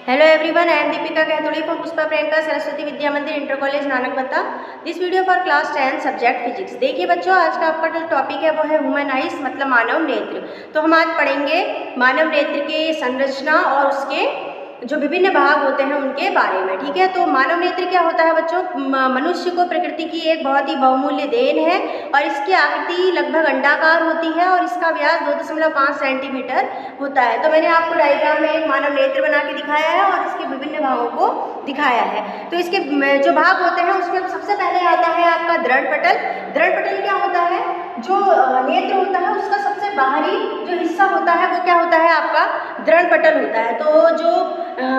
Hello everyone, I am Deepika Gahdoli from Pushpa Priyanka Saraswati Vidya Mandir inter college Nanakmatta. This video for class 10 subject physics. देखिए बच्चों, आज का आपका जो टॉपिक है वो है ह्यूमन आइज मतलब मानव नेत्र। तो हम आज पढ़ेंगे मानव नेत्र के संरचना और उसके जो विभिन्न भाग होते हैं उनके बारे में। ठीक है, तो मानव नेत्र क्या होता है बच्चों? मनुष्य को प्रकृति की एक बहुत ही बहुमूल्य देन है और इसकी आकृति लगभग अंडाकार होती है और इसका व्यास 2.5 सेंटीमीटर होता है। तो मैंने आपको डायग्राम में एक मानव नेत्र बना के दिखाया है और इसके विभिन्न भागों को दिखाया है। तो इसके जो भाग होते हैं उसमें सबसे पहले आता है आपका दृढ़ पटल। दृढ़ पटल क्या होता है? जो नेत्र होता है उसका सबसे बाहरी जो हिस्सा होता है वो क्या होता है? आपका दृढ़ पटल होता है। तो जो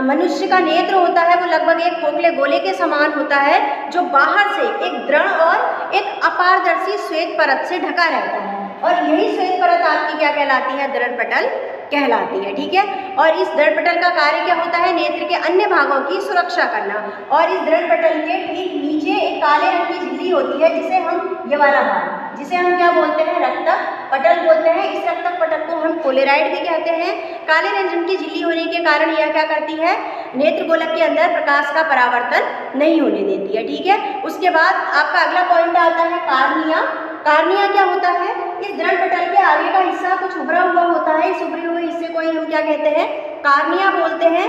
मनुष्य का नेत्र होता है वो लगभग एक खोखले गोले के समान होता है जो बाहर से एक दृढ़ और एक अपारदर्शी श्वेत परत से ढका रहता है और यही श्वेत परत आपकी क्या कहलाती है? दृढ़ पटल कहलाती है। ठीक है, और इस दृढ़ पटल का कार्य क्या होता है? नेत्र के अन्य भागों की सुरक्षा करना। और इस दृढ़ पटल के ठीक नीचे एक काले रंग की झिल्ली होती है जिसे हम ये वाला भाग जिसे हम क्या बोलते हैं? रक्तक पटल बोलते हैं। इस रक्तक पटल को हम कोलेराइड भी कहते हैं। काले रंग की झिल्ली होने के कारण यह क्या करती है? नेत्र गोलक के अंदर प्रकाश का परावर्तन नहीं होने देती है। ठीक है, उसके बाद आपका अगला पॉइंट आता है कार्निया। कार्निया क्या होता है? इस दृढ़ पटल के आगे का हिस्सा कुछ उभरा हुआ होता है। इस उभरे हुए हिस्से को ही हम क्या कहते हैं? कार्निया बोलते हैं।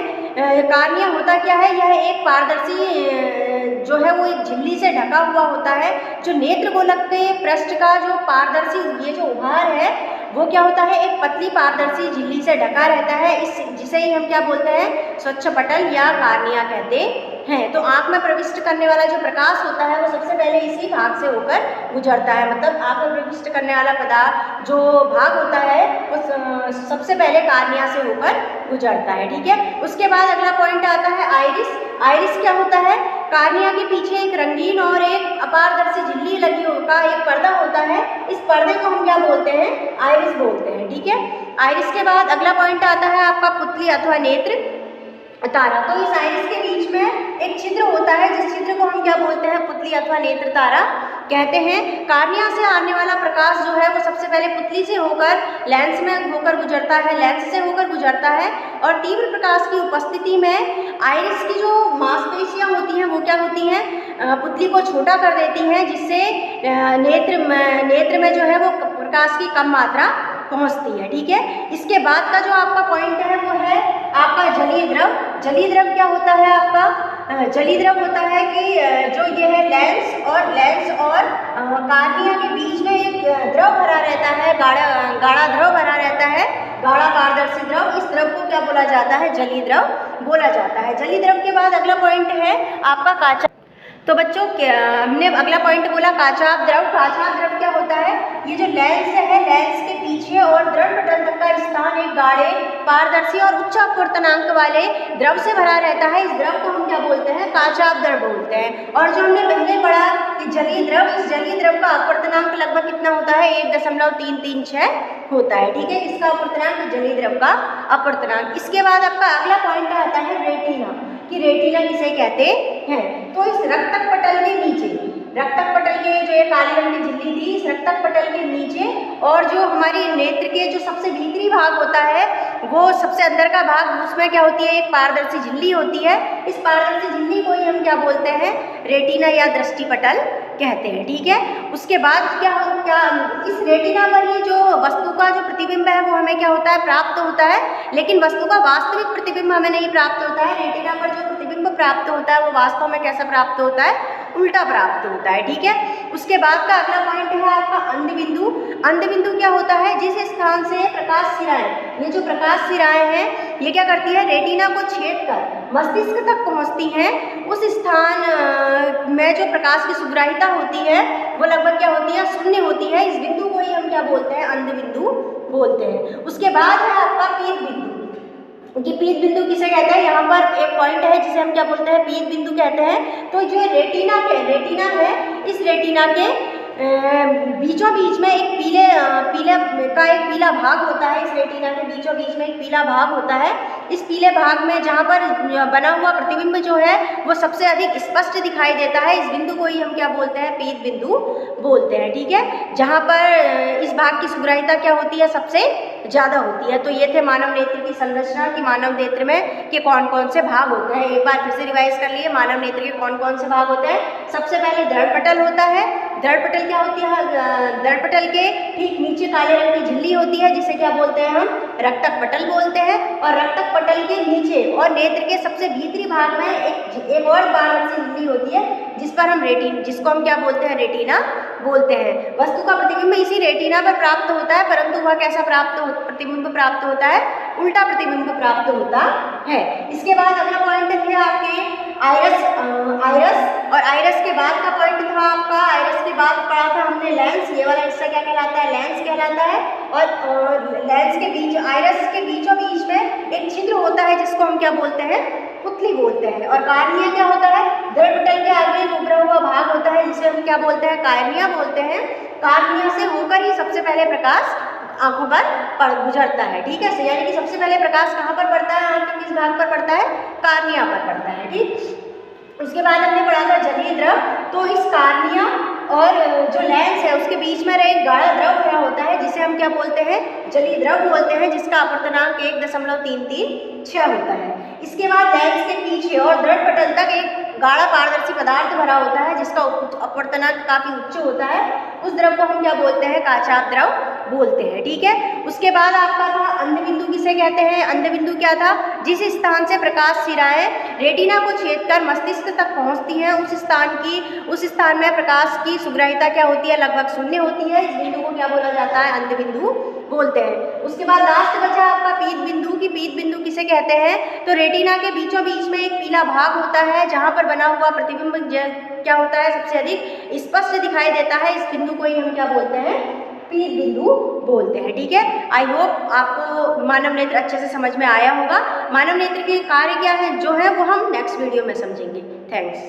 कार्निया होता क्या है? यह एक पारदर्शी जो है वो एक झिल्ली से ढका हुआ होता है। जो नेत्र गोलक के पृष्ठ का जो पारदर्शी ये जो उभार है वो क्या होता है? एक पतली पारदर्शी झिल्ली से ढका रहता है। इस जिसे ही हम क्या बोलते हैं? स्वच्छ पटल या कार्निया कहते हैं। तो आँख में प्रविष्ट करने वाला जो प्रकाश होता है वो सबसे पहले इसी भाग से होकर गुजरता है। मतलब आँख में प्रविष्ट करने वाला पदार्थ जो भाग होता है वो सबसे पहले कार्निया से होकर गुजरता है। ठीक है, उसके बाद अगला पॉइंट आता है आइरिस। आइरिस क्या होता है? कार्निया के पीछे एक रंगीन और एक अपारदर्शी झिल्ली लगी होगा एक पर्दा होता है। इस पर्दे को हम क्या बोलते हैं? आइरिस बोलते हैं। ठीक है, आइरिस के बाद अगला पॉइंट आता है आपका पुतली अथवा नेत्र तारा। तो इस आइरिस के बीच में एक छिद्र होता है जिस छिद्र को हम क्या बोलते हैं? पुतली अथवा नेत्र तारा कहते हैं। कार्निया से आने वाला प्रकाश जो है वो सबसे पहले पुतली से होकर लेंस में होकर गुजरता है, लेंस से होकर गुजरता है और तीव्र प्रकाश की उपस्थिति में आइरिस की जो मांसपेशियां होती हैं वो क्या होती हैं? पुतली को छोटा कर देती हैं जिससे नेत्र में जो है वो प्रकाश की कम मात्रा पहुंचती है। ठीक है, इसके बाद का जो आपका पॉइंट है वो है आपका जलीय द्रव। जलीय द्रव क्या होता है आपका? जलीय द्रव होता है कि जो ये है लेंस और कार्निया के बीच में एक द्रव भरा रहता है, गाढ़ा द्रव भरा रहता है, गाढ़ा पारदर्शी द्रव। इस द्रव को क्या बोला जाता है? जलीय द्रव बोला जाता है। जलीय द्रव के बाद अगला पॉइंट है आपका काचा। तो बच्चों हमने अगला पॉइंट बोला काचाभ द्रव। काचाभ द्रव क्या होता है? ये जो लेंस है लेंस के पीछे और दृढ़ पटल तक का स्थान एक गाढ़े पारदर्शी और उच्च अपवर्तनांक वाले द्रव से भरा रहता है। इस द्रव को हम क्या बोलते हैं? काचाभ द्रव बोलते हैं। और जो हमने पहले पढ़ा कि जलीय द्रव, इस जलीय द्रव का अपवर्तनांक लगभग कितना होता है? 1.336 होता है। ठीक है, इसका अपवर्तनांक जलीय द्रव का अपवर्तनांक। इसके बाद आपका अगला पॉइंट आता है रेटिना कि रेटिना किसे कहते हैं। तो इस रक्तक पटल के नीचे, रक्तक पटल के जो ये काले रंग की झिल्ली थी, इस रक्तक पटल के नीचे और जो हमारी नेत्र के जो सबसे भीतरी भाग होता है वो सबसे अंदर का भाग, उसमें क्या होती है? एक पारदर्शी झिल्ली होती है। इस पारदर्शी झिल्ली को ही हम क्या बोलते हैं? रेटिना या दृष्टि पटल कहते हैं। ठीक है, उसके बाद क्या इस रेटिना पर ही जो वस्तु का जो प्रतिबिंब है वो हमें क्या होता है? प्राप्त होता है। लेकिन वस्तु का वास्तविक प्रतिबिंब हमें नहीं प्राप्त होता है। रेटिना पर जो प्रतिबिंब प्राप्त होता है वो वास्तव में कैसा प्राप्त होता है? उल्टा प्राप्त होता है। ठीक है, उसके बाद का अगला पॉइंट है आपका अंधबिंदु। अंधबिंदु क्या होता है? जिस स्थान से प्रकाश सिराएं, ये जो प्रकाश सिराएं हैं ये क्या करती है? रेटिना को छेद कर मस्तिष्क तक पहुंचती हैं। उस स्थान में जो प्रकाश की सुग्राहिता होती है वो लगभग क्या होती है? शून्य होती है। इस बिंदु को ही हम क्या बोलते हैं? अंधबिंदु बोलते हैं। उसके बाद है आपका पीत बिंदु। कि पीत बिंदु किसे कहते हैं? यहाँ पर एक पॉइंट है जिसे हम क्या बोलते हैं? पीत बिंदु कहते हैं। तो जो रेटिना है, इस रेटिना के बीचों बीच में एक पीला भाग होता है। इस रेटिना के बीचों बीच में एक पीला भाग होता है इस पीले भाग में जहाँ पर बना हुआ प्रतिबिंब जो है वो सबसे अधिक स्पष्ट दिखाई देता है, इस बिंदु को ही हम क्या बोलते हैं, पीत बिंदु बोलते हैं। ठीक है, जहाँ पर इस भाग की सुग्राहिता क्या होती है, सबसे ज़्यादा होती है। तो ये थे मानव नेत्र की संरचना कि मानव नेत्र में के कौन कौन से भाग होते हैं। एक बार फिर से रिवाइज कर लिए, मानव नेत्र के कौन कौन से भाग होते हैं। सबसे पहले दृढ़पटल होता है। दृढ़पटल क्या होती है, दृढ़पटल के ठीक नीचे काले रंग की झिल्ली होती है जिसे क्या बोलते हैं हम, रक्तक पटल बोलते हैं। और रक्तक पटल के नीचे और नेत्र के सबसे भीतरी भाग में एक और पारदर्शी झिल्ली होती है जिस पर हम जिसको हम क्या बोलते हैं, रेटिना बोलते हैं। वस्तु का प्रतिबिंब इसी रेटिना पर प्राप्त होता है, परंतु वह कैसा प्रतिबिंब प्राप्त होता है, उल्टा प्रतिबिंब प्राप्त होता है। इसके बाद अगला पॉइंट है आपके आइरस। और आइरस के बाद का पॉइंट था आपका, आइरस के बाद पढ़ा था हमने लेंस। ये वाला हिस्सा क्या कहलाता है, लेंस कहलाता है। और लेंस के बीच, आइरस के बीचों बीच में एक छिद्र होता है जिसको हम क्या बोलते हैं, पुतली बोलते हैं। और कार्निया क्या होता है, दृढ़पटल के आगे एक उभरा हुआ भाग होता है जिसे हम क्या बोलते हैं, कार्निया बोलते हैं। कार्निया से होकर ही सबसे पहले प्रकाश आंखों पर गुजरता है। ठीक है, यानी कि सबसे पहले प्रकाश कहाँ पर पड़ता है, आंख के किस भाग पर पड़ता है, कार्निया पर पड़ता है। ठीक, उसके बाद हमने पढ़ा था जलीय द्रव। तो इस कार्निया और जो लेंस है उसके बीच में एक गाढ़ा द्रव भरा होता है जिसे हम क्या बोलते हैं, जलीय द्रव बोलते हैं, जिसका अपवर्तनांक 1.336 होता है। इसके बाद लेंस के पीछे और दृढ़पटल तक एक गाढ़ा पारदर्शी पदार्थ भरा होता है जिसका अपवर्तनांक काफी उच्च होता है। उस द्रव को हम क्या बोलते हैं, काचाप द्रव बोलते हैं। ठीक है, उसके बाद आपका था अंधबिंदु। किसे कहते हैं, अंधबिंदु क्या था, जिस स्थान से प्रकाश सिराएं रेटिना को छेद कर मस्तिष्क तक पहुंचती हैं, उस स्थान में प्रकाश की सुग्राहिता क्या होती है, लगभग शून्य होती है। इस बिंदु को क्या बोला जाता है, अंधबिंदु बोलते हैं। उसके बाद लास्ट बचा आपका पीत बिंदु। की पीत बिंदु किसे कहते हैं, तो रेटिना के बीचों बीच में एक पीला भाग होता है जहाँ पर बना हुआ प्रतिबिंब क्या होता है, सबसे अधिक स्पष्ट दिखाई देता है। इस बिंदु को ही हम क्या बोलते हैं, पीत बिंदु बोलते हैं। ठीक है, आई होप आपको मानव नेत्र अच्छे से समझ में आया होगा। मानव नेत्र के कार्य क्या है जो है वो हम नेक्स्ट वीडियो में समझेंगे। थैंक्स।